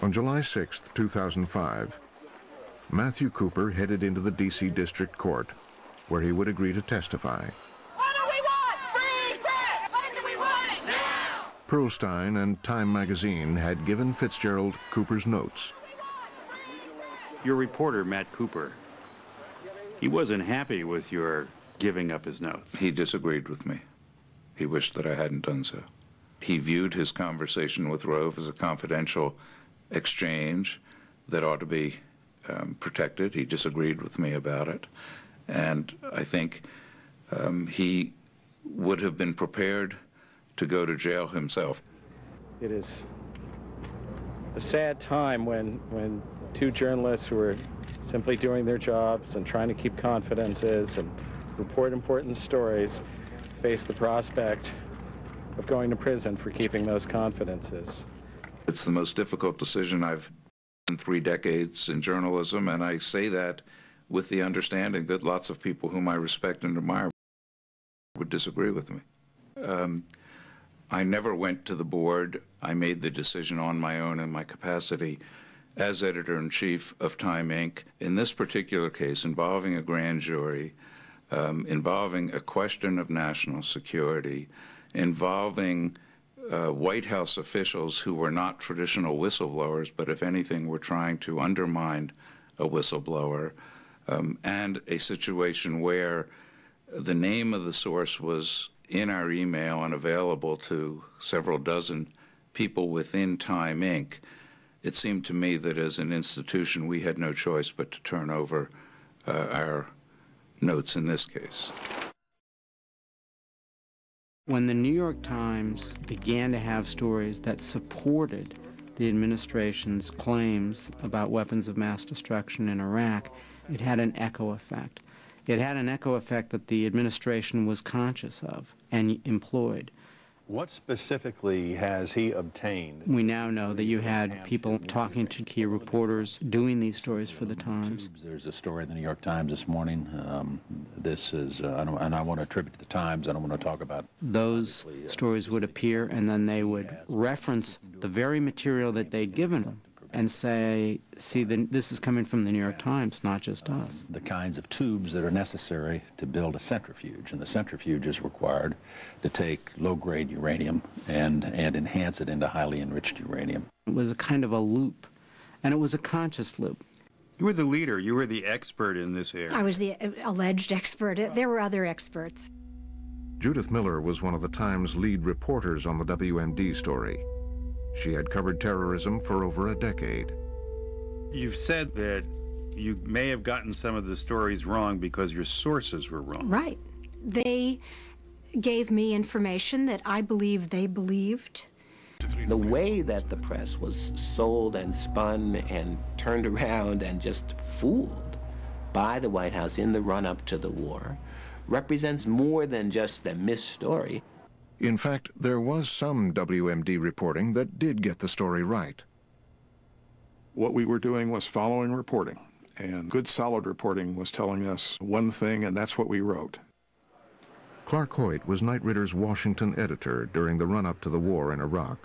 On July 6, 2005, Matthew Cooper headed into the D.C. District Court, where he would agree to testify. What do we want? Free press! When do we want it? Now! Pearlstein and Time magazine had given Fitzgerald Cooper's notes. Your reporter, Matt Cooper, he wasn't happy with your giving up his notes. He disagreed with me. He wished that I hadn't done so. He viewed his conversation with Rove as a confidential exchange that ought to be protected. He disagreed with me about it. And I think he would have been prepared to go to jail himself. It is a sad time when two journalists who are simply doing their jobs and trying to keep confidences and report important stories face the prospect of going to prison for keeping those confidences. It's the most difficult decision I've in 3 decades in journalism, and I say that with the understanding that lots of people whom I respect and admire would disagree with me. I never went to the board. I made the decision on my own in my capacity as editor-in-chief of Time, Inc. In this particular case involving a grand jury, involving a question of national security, involving White House officials who were not traditional whistleblowers, but if anything were trying to undermine a whistleblower, and a situation where the name of the source was in our email and available to several dozen people within Time, Inc., it seemed to me that as an institution we had no choice but to turn over our notes in this case. When the New York Times began to have stories that supported the administration's claims about weapons of mass destruction in Iraq, it had an echo effect. It had an echo effect that the administration was conscious of and employed. What specifically has he obtained? We now know that you had people talking to key reporters doing these stories for the Times. There's a story in the New York Times this morning. This is, and I want to attribute to the Times. I don't want to talk about. Those stories would appear, and then they would reference the very material that they'd given them and say, see, this is coming from the New York Times, not just us. The kinds of tubes that are necessary to build a centrifuge, and the centrifuge is required to take low-grade uranium and enhance it into highly enriched uranium. It was a kind of a loop, and it was a conscious loop. You were the leader. You were the expert in this area. I was the alleged expert. There were other experts. Judith Miller was one of the Times' lead reporters on the WMD story. She had covered terrorism for over a decade. You've said that you may have gotten some of the stories wrong because your sources were wrong. Right. They gave me information that I believe they believed. The way that the press was sold and spun and turned around and just fooled by the White House in the run-up to the war represents more than just the misstory. In fact, there was some WMD reporting that did get the story right. What we were doing was following reporting, and good solid reporting was telling us one thing, and that's what we wrote. Clark Hoyt was Knight Ridder's Washington editor during the run-up to the war in Iraq.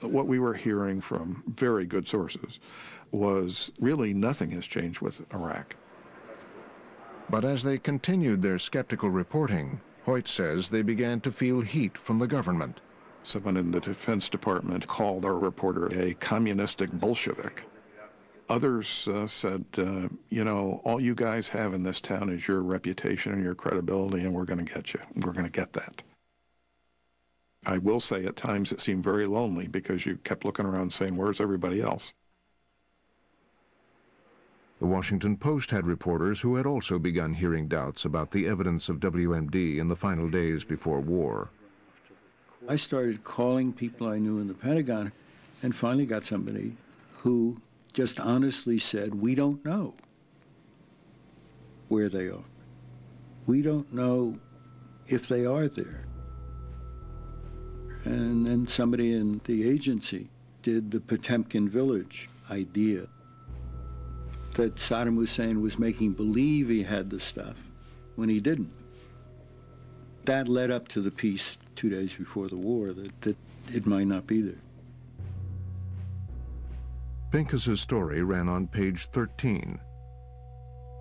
What we were hearing from very good sources was really nothing has changed with Iraq. But as they continued their skeptical reporting, Hoyt says they began to feel heat from the government. Someone in the Defense Department called our reporter a communistic Bolshevik. Others said, you know, all you guys have in this town is your reputation and your credibility, and we're going to get you. We're going to get that. I will say at times it seemed very lonely because you kept looking around saying, where's everybody else? The Washington Post had reporters who had also begun hearing doubts about the evidence of WMD in the final days before war. I started calling people I knew in the Pentagon and finally got somebody who just honestly said, we don't know where they are. We don't know if they are there. And then somebody in the agency did the Potemkin Village idea that Saddam Hussein was making believe he had the stuff when he didn't. That led up to the piece 2 days before the war that it might not be there. Pincus's story ran on page 13.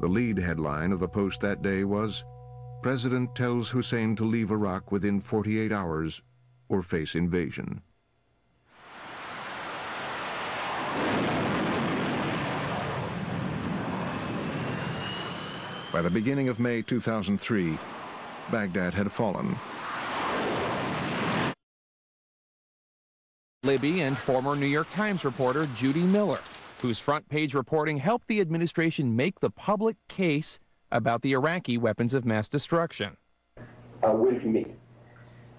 The lead headline of the Post that day was, "President tells Hussein to leave Iraq within 48 hours or face invasion." By the beginning of May 2003, Baghdad had fallen. Libby and former New York Times reporter Judy Miller, whose front-page reporting helped the administration make the public case about the Iraqi weapons of mass destruction. Where did you meet?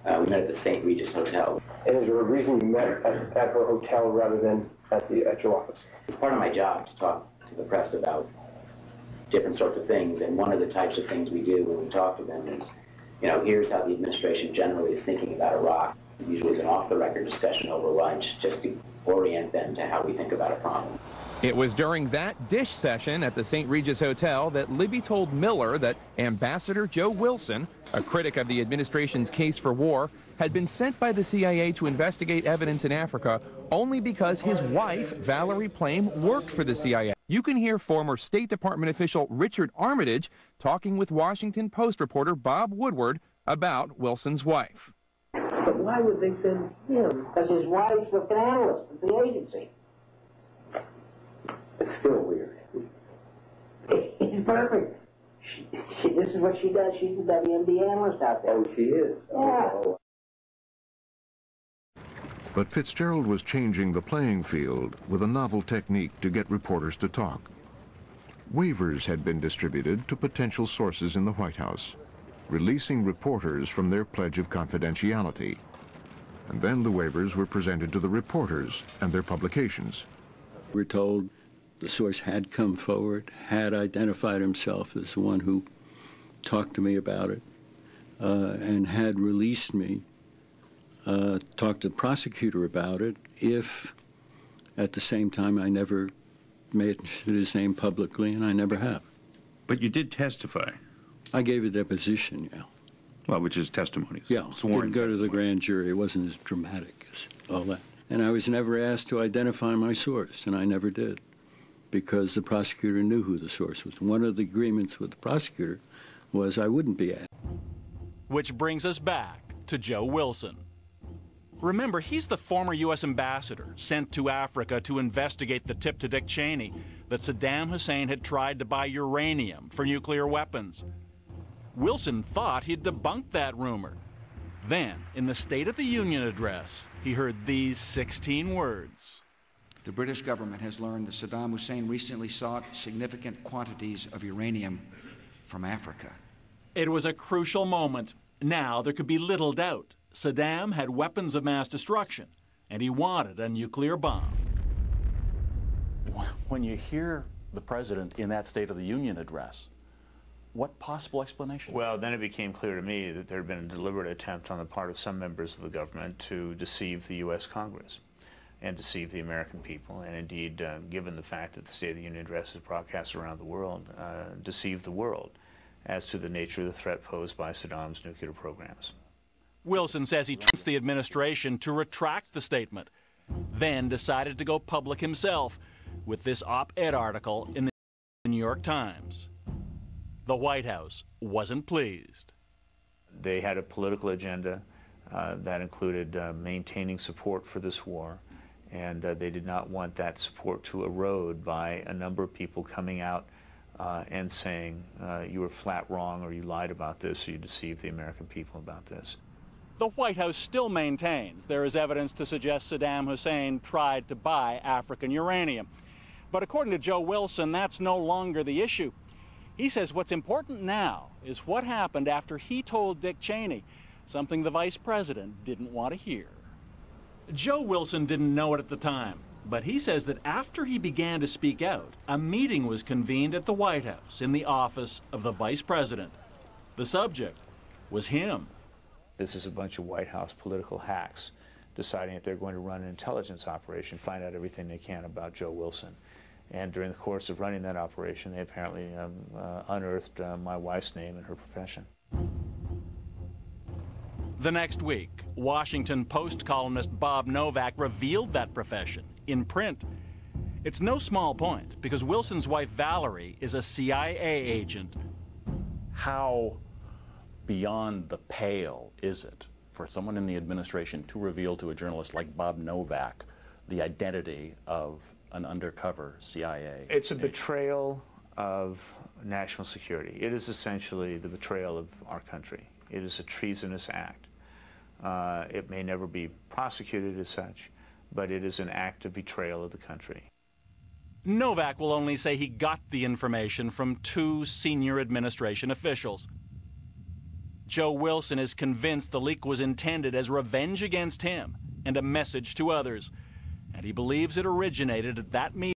We met at the St. Regis Hotel. And is there a reason you met at her hotel rather than at your office? It's part of my job to talk to the press about different sorts of things, and one of the types of things we do when we talk to them is, here's how the administration generally is thinking about Iraq. Usually it's an off-the-record discussion over lunch just to orient them to how we think about a problem. It was during that dish session at the St. Regis Hotel that Libby told Miller that Ambassador Joe Wilson, a critic of the administration's case for war, had been sent by the CIA to investigate evidence in Africa only because his wife, Valerie Plame, worked for the CIA. You can hear former State Department official Richard Armitage talking with Washington Post reporter Bob Woodward about Wilson's wife. But why would they send him? Because his wife's an analyst at the agency. It's still weird. He's perfect. This is what she does. She's a WMD analyst out there. Oh, she is? Yeah. Oh. But Fitzgerald was changing the playing field with a novel technique to get reporters to talk. Waivers had been distributed to potential sources in the White House, releasing reporters from their pledge of confidentiality. And then the waivers were presented to the reporters and their publications. We're told the source had come forward, had identified himself as the one who talked to me about it, and had released me, talked to the prosecutor about it, if at the same time I never mentioned his name publicly, and I never have. But you did testify. I gave a deposition, yeah. Well, which is testimony. Yeah, Sworn didn't go to the testimony. grand jury. It wasn't as dramatic as all that. And I was never asked to identify my source, and I never did, because the prosecutor knew who the source was. One of the agreements with the prosecutor was I wouldn't be asked. Which brings us back to Joe Wilson. Remember, he's the former U.S. ambassador sent to Africa to investigate the tip to Dick Cheney that Saddam Hussein had tried to buy uranium for nuclear weapons. Wilson thought he'd debunked that rumor. Then, in the State of the Union address, he heard these 16 words. The British government has learned that Saddam Hussein recently sought significant quantities of uranium from Africa. It was a crucial moment. Now there could be little doubt. Saddam had weapons of mass destruction, and he wanted a nuclear bomb. When you hear the president in that State of the Union address, what possible explanation? Well, then it became clear to me that there had been a deliberate attempt on the part of some members of the government to deceive the U.S. Congress and deceive the American people, and indeed, given the fact that the State of the Union address is broadcast around the world, deceive the world as to the nature of the threat posed by Saddam's nuclear programs. Wilson says he trusts the administration to retract the statement, then decided to go public himself with this op-ed article in the New York Times. The White House wasn't pleased. They had a political agenda that included maintaining support for this war, and they did not want that support to erode by a number of people coming out and saying you were flat wrong, or you lied about this, or you deceived the American people about this. The White House still maintains there is evidence to suggest Saddam Hussein tried to buy African uranium. But according to Joe Wilson, that's no longer the issue. He says what's important now is what happened after he told Dick Cheney, something the vice president didn't want to hear. Joe Wilson didn't know it at the time, but he says that after he began to speak out, a meeting was convened at the White House in the office of the vice president. The subject was him. This is a bunch of White House political hacks deciding that they're going to run an intelligence operation, find out everything they can about Joe Wilson. And during the course of running that operation, they apparently unearthed my wife's name and her profession. The next week, Washington Post columnist Bob Novak revealed that profession in print. It's no small point, because Wilson's wife, Valerie, is a CIA agent. How beyond the pale is it for someone in the administration to reveal to a journalist like Bob Novak the identity of an undercover CIA? It's a betrayal of national security. It is essentially the betrayal of our country. It is a treasonous act. It may never be prosecuted as such, but it is an act of betrayal of the country. Novak will only say he got the information from 2 senior administration officials. Joe Wilson is convinced the leak was intended as revenge against him and a message to others, and he believes it originated at that meeting.